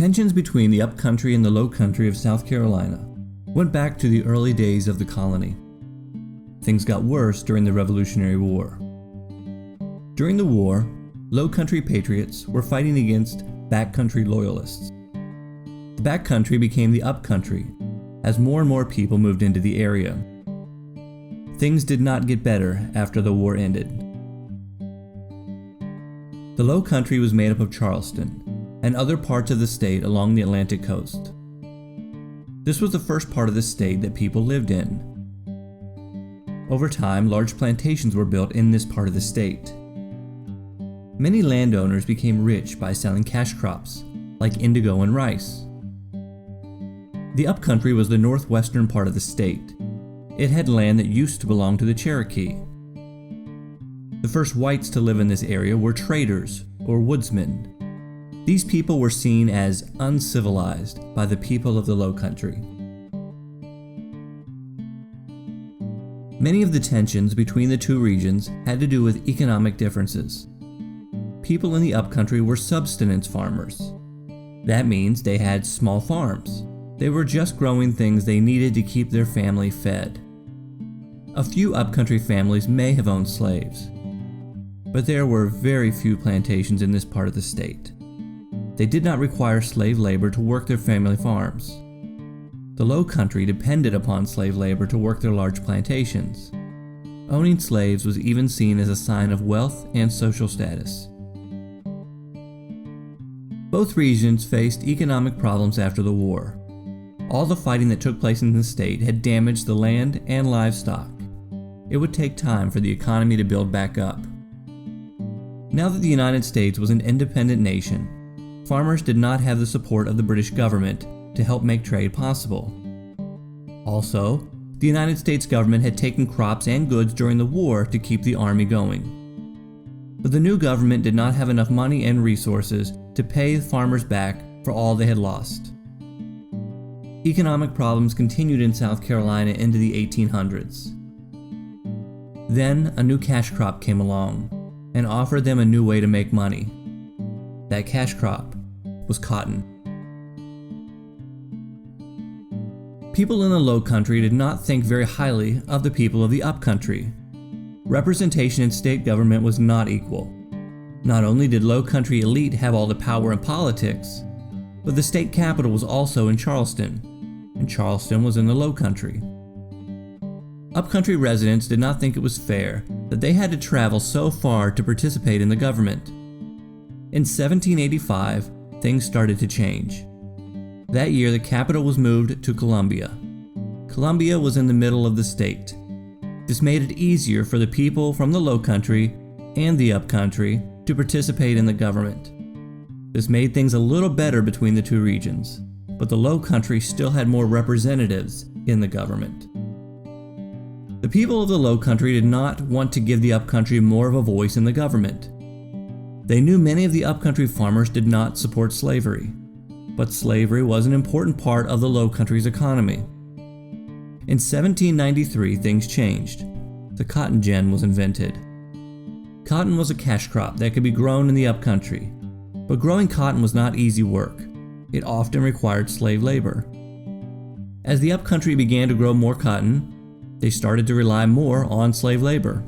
Tensions between the Upcountry and the Lowcountry of South Carolina went back to the early days of the colony. Things got worse during the Revolutionary War. During the war, Lowcountry patriots were fighting against backcountry loyalists. The backcountry became the Upcountry as more and more people moved into the area. Things did not get better after the war ended. The Lowcountry was made up of Charleston and other parts of the state along the Atlantic coast. This was the first part of the state that people lived in. Over time, large plantations were built in this part of the state. Many landowners became rich by selling cash crops, like indigo and rice. The Upcountry was the northwestern part of the state. It had land that used to belong to the Cherokee. The first whites to live in this area were traders, or woodsmen. These people were seen as uncivilized by the people of the Lowcountry. Many of the tensions between the two regions had to do with economic differences. People in the Upcountry were subsistence farmers. That means they had small farms. They were just growing things they needed to keep their family fed. A few Upcountry families may have owned slaves, but there were very few plantations in this part of the state. They did not require slave labor to work their family farms. The Lowcountry depended upon slave labor to work their large plantations. Owning slaves was even seen as a sign of wealth and social status. Both regions faced economic problems after the war. All the fighting that took place in the state had damaged the land and livestock. It would take time for the economy to build back up. Now that the United States was an independent nation, farmers did not have the support of the British government to help make trade possible. Also, the United States government had taken crops and goods during the war to keep the army going. But the new government did not have enough money and resources to pay the farmers back for all they had lost. Economic problems continued in South Carolina into the 1800s. Then a new cash crop came along and offered them a new way to make money. That cash crop was cotton. People in the Lowcountry did not think very highly of the people of the Upcountry. Representation in state government was not equal. Not only did Lowcountry elite have all the power in politics, but the state capital was also in Charleston, and Charleston was in the Lowcountry. Upcountry residents did not think it was fair that they had to travel so far to participate in the government. In 1785, things started to change. That year, the capital was moved to Columbia. Columbia was in the middle of the state. This made it easier for the people from the Lowcountry and the Upcountry to participate in the government. This made things a little better between the two regions, but the Lowcountry still had more representatives in the government. The people of the Lowcountry did not want to give the Upcountry more of a voice in the government. They knew many of the Upcountry farmers did not support slavery, but slavery was an important part of the Lowcountry's economy. In 1793, things changed. The cotton gin was invented. Cotton was a cash crop that could be grown in the Upcountry, but growing cotton was not easy work. It often required slave labor. As the Upcountry began to grow more cotton, they started to rely more on slave labor.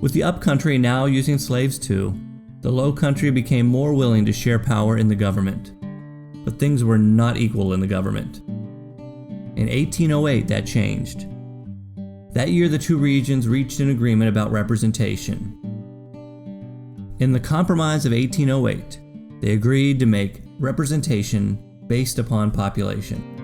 With the Upcountry now using slaves too, the Lowcountry became more willing to share power in the government. But things were not equal in the government. In 1808, that changed. That year, the two regions reached an agreement about representation. In the Compromise of 1808, they agreed to make representation based upon population.